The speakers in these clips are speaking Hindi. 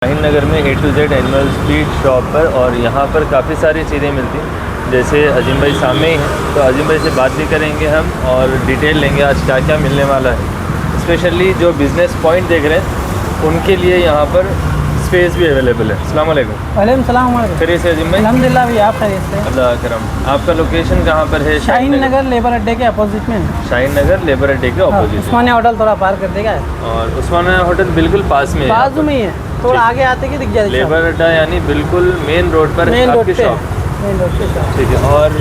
शाहीन नगर में A to Z animal feed shop पर, और यहाँ पर काफ़ी सारी चीज़ें मिलती हैं। जैसे अजीम भाई सामने ही हैं, तो अजीम भाई से बात भी करेंगे हम और डिटेल लेंगे आज क्या क्या मिलने वाला है। स्पेशली जो बिज़नेस पॉइंट देख रहे हैं उनके लिए यहाँ पर स्पेस भी अवेलेबल है। अस्सलाम वालेकुम। वालेकुम सलाम। खैरियत से अजीम भाई? अल्हम्दुलिल्लाह भी, आप खैरियत से? अल्लाह करम। आपका लोकेशन कहाँ पर है? शाहीन नगर लेबर अड्डे के अपोजिट में। शाहीन नगर लेबर अड्डे के अपोजिट। उस्मानिया होटल थोड़ा पार कर देगा, और उस्मानिया होटल बिल्कुल पास में है, बाजू में ही है, थोड़ा आगे आते कि दिख जाएगा लेबर अड्डा, यानी बिल्कुल मेन रोड पर आपकी शॉप। ठीक है। और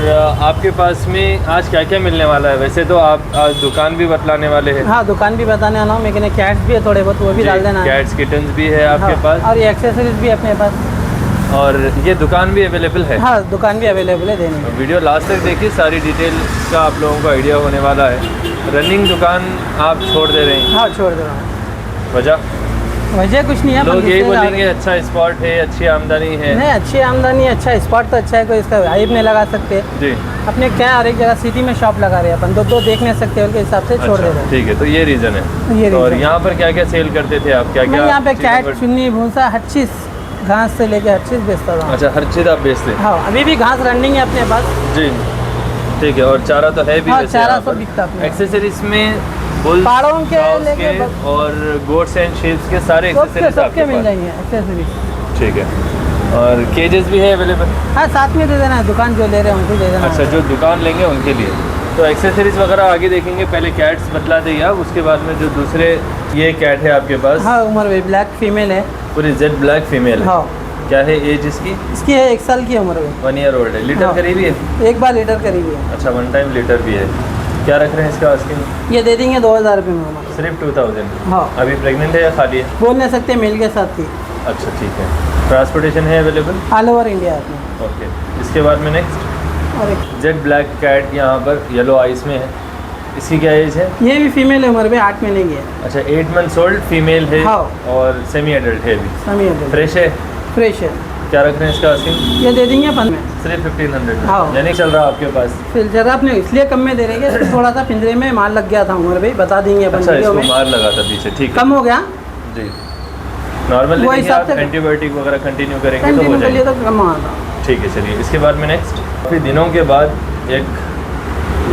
आपके पास में आज क्या क्या मिलने वाला है? वैसे तो आप आज दुकान भी बतलाने वाले हैं। हाँ, दुकान भी बताने वाला हूँ, लेकिन कैट्स भी है थोड़े बहुत, वो भी डाल देना। कैट्स किटन्स भी है आपके पास, और ये एक्सेसरीज भी है अपने पास, और ये दुकान भी अवेलेबल है। हाँ, दुकान भी अवेलेबल है देने। वीडियो लास्ट तक देखिए, सारी डिटेल का आप लोगों को आइडिया होने वाला है। रनिंग दुकान आप छोड़ दे रहे हैं? हाँ, छोड़ दे रहा हूँ। वजह कुछ नहीं है, लोग यही बोलेंगे अच्छा स्पॉट है, अच्छी आमदनी है। नहीं, अच्छी आमदनी, अच्छा स्पॉट तो अच्छा है, कोई इसका हाइप नहीं लगा सकते जी। अपने क्या हर एक जगह सिटी में शॉप लगा रहे हैं अपन, दो देख नहीं सकते, उनके हिसाब से छोड़ दे रहे हैं। ठीक है, तो ये रीज़न है। और यहाँ पर क्या क्या सेल करते थे आप? क्या क्या यहाँ पे कैट, चुन्नी, भूसा, हर चीज़, घास से लेके हर चीज़ बेचता था। अच्छा, हर चीज़ आप बेचते? हाँ, अभी भी घास रनिंग है अपने पास। जी, ठीक है। और चारा तो है भी? हाँ, चारा सब बिकता है। एक्सेसरीज में बुल पहाड़ों के लेके और गोट्स एंड शीप्स के सारे एक्सेसरीज सबके मिल जाएंगे एक्सेसरीज। ठीक है। और केजेस भी है अवेलेबल? हाँ, साथ में दे देना है, दुकान जो ले रहे हैं उनको दे देना। अच्छा, जो दुकान लेंगे उनके लिए। तो एक्सेसरीज वगैरह आगे देखेंगे, पहले कैट्स बतला देंगे आप, उसके बाद में जो दूसरे ये कैट है आपके पास। हाँ, उम्र भी ब्लैक फीमेल है, पूरी जेड ब्लैक फीमेल है। हाँ। क्या है एज इसकी? इसकी है 1 साल की उम्र में। 1 ईयर ओल्ड है। लीटर करीब है? 1 बार लीटर करीब है। अच्छा, 1 टाइम लीटर भी है। क्या रख रहे हैं इसका आस्किंग? ये दे देंगे 2000 रुपये में। सिर्फ 2000? हाँ। अभी प्रेग्नेंट है या खाली है? बोल नहीं सकते, मेल के साथ ही। अच्छा, ठीक है। ट्रांसपोर्टेशन है अवेलेबल? ऑल ओवर इंडिया में। ओके। इसके बाद में नेक्स्ट और एक जेड ब्लैक कैट यहाँ पर येलो आइस में है। इसकी क्या एज है? ये भी फीमेल है, उम्र में 8 महीने की है। अच्छा, 8 मंथ्स ओल्ड फीमेल है। हाँ। और सेमी एडल्ट है भी? Semi adult. फ्रेश है? फ्रेश है। क्या रख रहे हैं इसका आस्किंग? ये दे देंगे 15 में। सिर्फ 1500 में? हाँ। यानी चल रहा आपके पास? फिर जरा आपने इसलिए कम में दे रहे हैं, थोड़ा सा पिंजरे में माल लग गया था उम्र भाई, बता देंगे अपन। अच्छा, इसको मार लगा था पीछे, ठीक है। कम हो गया जी। नॉर्मल वो लेकिन हिसाब आप से एंटीबायोटिक वगैरह कंटिन्यू करेंगे तो हो कंटिन्यू कर लिए जाएगा? तो कम हुआ था। ठीक है, चलिए। इसके बाद में नेक्स्ट काफ़ी दिनों के बाद एक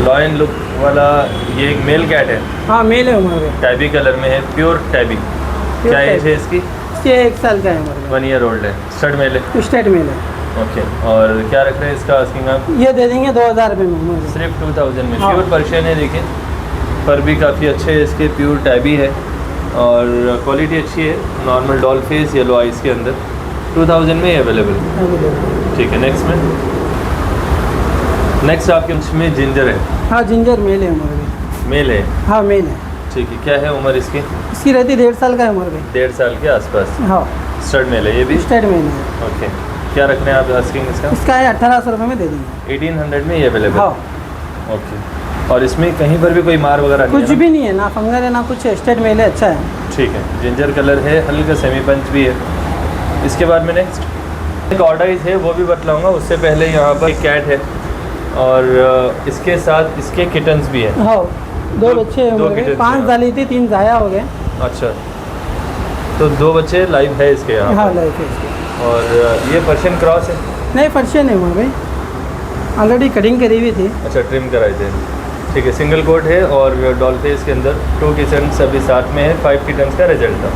लॉयन लुक वाला ये एक मेल कैट है। हाँ, मेल है, उम्र में टैबी कलर में है, प्योर टैबी। क्या एज है इसकी? ये 1 साल का है उम्र में। 1 ईयर ओल्ड है। स्टड मेल है? स्टेट मेल है। ओके। और क्या रख रहे हैं इसका आस्किंग आप? ये दे देंगे 2000 रुपये में उम्र में। सिर्फ 2000 में? हाँ। प्योर पर्शियन है, देखिए पर भी काफ़ी अच्छे है इसके, प्योर टैबी है और क्वालिटी अच्छी है। Normal doll face yellow ice के अंदर 2000 में ही अवेलेबल। ठीक है। नेक्स्ट में नेक्स्ट आपके में जिंजर है? हाँ, जिंजर मेल है उम्र में। मेल है? हाँ, मेल है। ठीक है। क्या है उम्र इसकी? इसकी रहती 1.5 साल का है उम्र में। 1.5 साल के आसपास? हाँ। स्टड मेल है ये भी? स्टेट मेल है। ओके। क्या रख रहे हैं आप आस्किंग इसका? इसका है 1800 रुपये में दे देंगे। 1800 में ये अवेलेबल? हाँ। ओके। और इसमें कहीं पर भी कोई मार वगैरह कुछ भी नहीं है, ना फंगर है ना कुछ है, स्टेट मेल है, अच्छा है। ठीक है। जिंजर कलर है, हल्का सेमी पंच भी है। इसके बाद में नेक्स्ट एक ऑर्डाइज है, वो भी बतलाऊंगा। उससे पहले यहाँ पर एक कैट है और इसके साथ इसके किटन्स भी हैं। हाँ, 2 बच्चे हैं उम्र में। 5 डाली थी, 3 जाया हो गए। अच्छा, तो 2 बच्चे लाइव है इसके यहाँ? हाँ, लाइफ है इसकी। और ये पर्शियन क्रॉस है? नहीं, पर्शियन है उम्र में, ऑलरेडी कटिंग करी हुई थी। अच्छा, ट्रिम कराए थे। ठीक है। सिंगल कोट है और डॉल फेस के अंदर 2 किटन्स अभी साथ में है। 5 किटन्स का रिजल्ट था।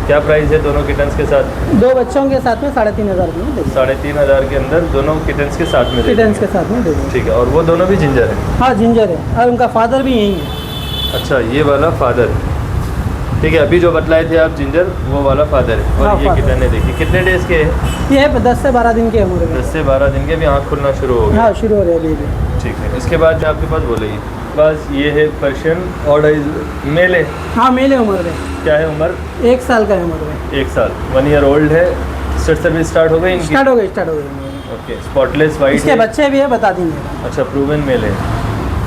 क्या प्राइस है दोनों किटन्स के साथ? 2 बच्चों के साथ में 3500 रुपये में। 3500 के अंदर दोनों किटन्स के साथ में? किटन्स के साथ में दे देंगे। ठीक है। और वो दोनों भी जिंजर है? हाँ, जिंजर है, और उनका फादर भी यही है। अच्छा, ये वाला फादर है। ठीक है। अभी जो बतलाए थे आप जिंजर, वो वाला फादर है। और हाँ, ये कितने देखिए कितने डेज़ के हैं? ये है 10 से 12 दिन के उम्र में। 10 से 12 दिन के भी आँख खुलना शुरू हो गया? हाँ, शुरू हो रहे अभी भी। ठीक है। इसके बाद जो आपके पास बोलेगी बस ये है पर्शियन ऑर्डाइज मेल है? हाँ, मेल है उम्र में। क्या है उम्र? 1 साल का है उम्र में। 1 साल। 1 ईयर ओल्ड है। स्टेट सर्विस स्टार्ट हो गई इनकी? स्टार्ट हो गई। ओके। स्पॉटलेस वाइट इसके बच्चे भी है, बता देंगे। अच्छा, प्रूवन मेल है।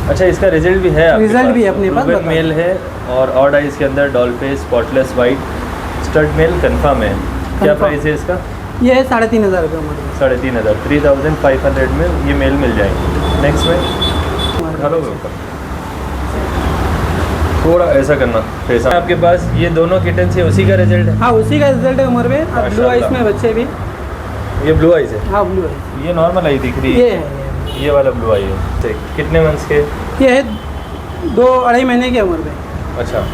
अच्छा, इसका रिजल्ट भी है आपके रिजल्ट पास? भी अपने पास प्रूवन मेल है और ऑड आइज के अंदर doll face, spotless white, stud male confirm है। क्या प्राइस है इसका? ये है 3500 रुपये उम्र में। 3500, 3500 में ये मेल मिल जाएंगे। नेक्स्ट में हेलो ऊपर थोड़ा ऐसा करना फेस आपके पास ये दोनों किटन से उसी का रिजल्ट है? हाँ उसी का रिजल्ट है उमर भाई। अब ब्लू आइज में बच्चे भी। ये ब्लू आइज है? हाँ ब्लू आइज। ये नॉर्मल आई दिख रही ये है? है ये वाला ब्लू आई है। ठीक, कितने मंथ्स के? ये है 2-2.5 महीने की उम्र में। अच्छा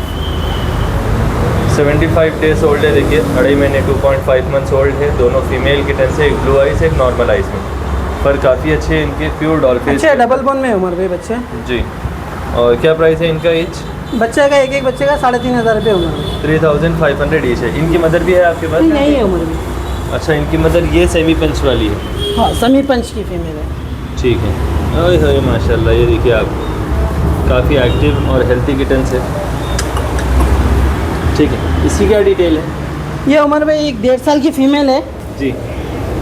75 डेज ओल्ड है। देखिए 2.5 महीने 2.5 मंथ्स ओल्ड है। दोनों फीमेल किटन से, एक ब्लू आइज एक नॉर्मल आइज में। पर काफ़ी अच्छे हैं इनके, प्योर डॉल्फिन। अच्छे डबल बोन में उमर भाई बच्चे जी। और क्या प्राइस है इनका ईच? बच्चे का एक बच्चे का 3,500 रुपये उमर में। 3500 ईच है। इनकी मदर भी है आपके पास? नहीं है उमर में। अच्छा इनकी मदर ये सेमी पंच वाली है? हाँ सेमी पंच की फीमेल है। ठीक है। ओए होए माशाल्लाह, ये देखिए आप, काफ़ी एक्टिव और हेल्थी किटन्स है। ठीक है, इसकी क्या डिटेल है? ये उमर भाई 1.5 साल की फीमेल है। जी।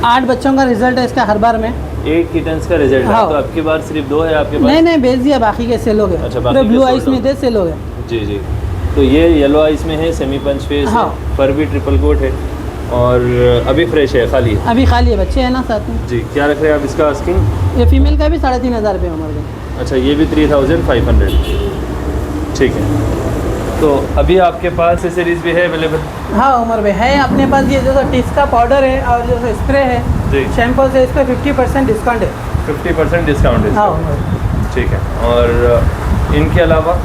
8 बच्चों का रिजल्ट है इसका हर बार में। 8 किटन्स का रिजल्ट है। हाँ। तो आपके बार सिर्फ 2 है आपके पास? नहीं बेच दिया, बाकी के सेल हो गए। अच्छा, पूरे बाकी ब्लू के आइस sold में थे, सेल हो गए। जी जी। तो ये येलो आइस में है, सेमी पंच फेस हाँ। है, पर भी ट्रिपल कोट है और अभी फ्रेश है, खाली है। अभी खाली है, बच्चे हैं ना साथ में। जी। क्या रख रहे हैं आप इसका आस्किंग? ये फीमेल का भी 3,500 रुपये उमर भाई। अच्छा ये भी 3500। ठीक है। तो अभी आपके पास एसेसरीज भी है अवेलेबल? हाँ उमर भाई है अपने पास। ये जो टिस का पाउडर है और जो स्प्रे है जी। शैम्पू से, इस पर 50% डिस्काउंट है। 50% डिस्काउंट है? हाँ उमर भाई। ठीक है। और इनके अलावा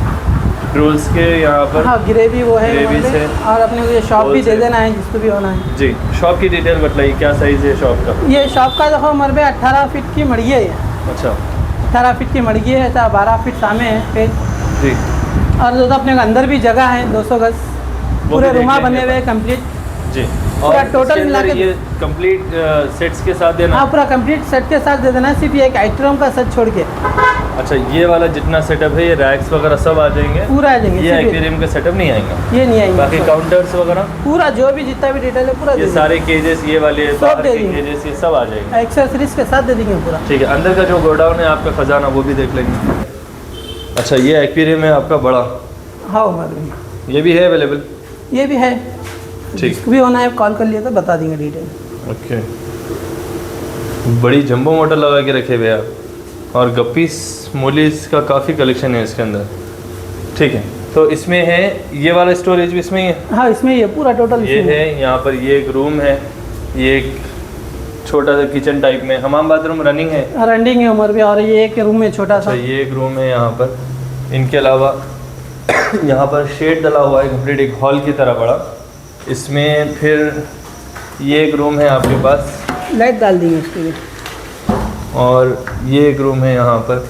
रूल्स के यहाँ पर? हाँ ग्रेवी वो है ग्रेवी उमर भाई। से और अपने को ये शॉप भी दे wholesale। देना है जिसको भी होना है। जी। शॉप की डिटेल बताइए, क्या साइज़ है शॉप का? ये शॉप का देखो उमर भाई 18 फीट की मड़गी है। ये अच्छा 18 फीट की मड़गी है, 12 फीट सामने है पेज। जी। और जो तो अपने को अंदर भी जगह है 200 गज, पूरे भी देख रूमा लेंगे बने हुए अपन। कंप्लीट। जी। पूरा और total इसके मिला अंदर के- ये कंप्लीट सेट्स के साथ देना? हाँ पूरा कंप्लीट सेट के साथ दे देना, सिर्फ ये एक आइटम का सेट छोड़ के। अच्छा ये वाला जितना सेटअप है, ये रैक्स वगैरह सब आ जाएंगे? पूरा आ जाएंगे, ये सिर्फ एक्वेरियम का सेटअप नहीं आएगा? ये नहीं आएंगे। बाकी काउंटर्स वगैरह पूरा जो भी जितना भी डिटेल है पूरा ये दे सारे केजेस, ये वाले सब बाहर दे के देंगे। केजेस, ये सब आ जाएंगे? एक्सेसरीज के साथ दे देंगे पूरा। ठीक है। अंदर का जो गोडाउन है आपका खजाना, वो भी देख लेंगे। अच्छा ये एक्वेरियम है आपका बड़ा? हाँ उमर भाई ये भी है अवेलेबल? ये भी है। ठीक। जिसको भी होना है कॉल कर लिया तो बता देंगे डिटेल। ओके। बड़ी जंबो मोटर लगा के रखे हुए आप, और गप्पीस मोलीस का काफ़ी कलेक्शन है इसके अंदर। ठीक है। तो इसमें है ये वाला स्टोरेज भी इसमें ही है? हाँ इसमें ये पूरा टोटल ये है। यहाँ पर ये एक रूम है, ये एक छोटा सा किचन टाइप में, हमाम बाथरूम रनिंग है? रनिंग है उमर भी। और ये एक रूम में छोटा सा। अच्छा ये एक रूम है यहाँ पर। इनके अलावा यहाँ पर शेड डला हुआ है कंप्लीट, एक हॉल की तरह बड़ा। इसमें फिर ये एक रूम है आपके पास, लाइट डाल देंगे इसके लिए। और ये एक रूम है यहाँ पर।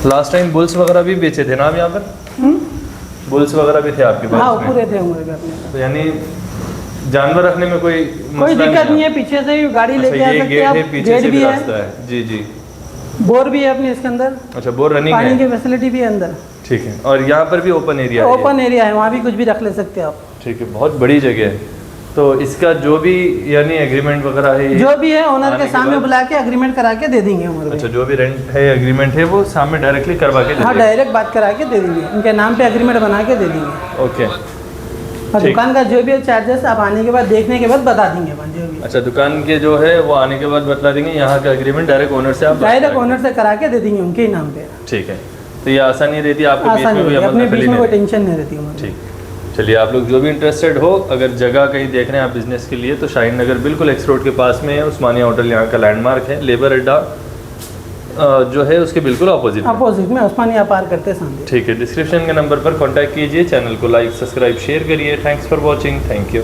लास्ट टाइम बुल्स वगैरह भी बेचे थे ना आप यहाँ पर? बुल्स वगैरह भी थे आपके पास? हाँ इसमें? पूरे थे उमर भी अपने पास। तो यानी जानवर रखने में कोई कोई मसला दिक्कत नहीं है? है, पीछे से ही गाड़ी अच्छा लेके आ ये सकते गेट हैं है, आप। पीछे गेट से भी भी है, रास्ता है? जी जी। बोर भी है अपने इसके अंदर, अच्छा बोर रनिंग पानी है? की फैसिलिटी भी है अंदर। ठीक है। और यहाँ पर भी ओपन एरिया है? ओपन एरिया है, वहाँ भी कुछ भी रख ले सकते हैं आप। ठीक है। बहुत बड़ी जगह है। तो इसका जो भी यानी एग्रीमेंट वगैरह है, जो भी है ओनर आने के के सामने बाद? बुला के एग्रीमेंट करा के दे देंगे उमर अच्छा भाई। जो भी रेंट है, एग्रीमेंट है, वो सामने डायरेक्टली करवा के दे हाँ देंगे? डायरेक्ट बात करा के दे देंगे, उनके नाम पे एग्रीमेंट बना के दे देंगे। ओके। और ठीक। दुकान का जो भी चार्जेस आप आने के बाद, देखने के बाद बता देंगे अपन जो भी। अच्छा दुकान के जो है वो आने के बाद बतला देंगे, यहाँ का एग्रीमेंट डायरेक्ट ओनर से आप बात डायरेक्ट करेंगे? ओनर से करा के दे देंगे उनके ही नाम पे। ठीक है। तो ये आसानी रहती है आपके बीच आसानी में कोई होगी, अमल अपने दखली बीच में कोई नहीं? टेंशन नहीं रहती उमर। ठीक। चलिए आप लोग जो भी इंटरेस्टेड हो, अगर जगह कहीं देख रहे हैं आप बिजनेस के लिए, तो शाहीन नगर बिल्कुल एक्स रोड के पास में है। उस्मानिया होटल यहाँ का लैंडमार्क है। लेबर अड्डा जो है उसके बिल्कुल अपोजिट में। अपोजिट में उस्मानिया पार करते सामने। ठीक है। डिस्क्रिप्शन के नंबर पर कांटेक्ट कीजिए, चैनल को लाइक सब्सक्राइब शेयर करिए। Thanks for watching. Thank you.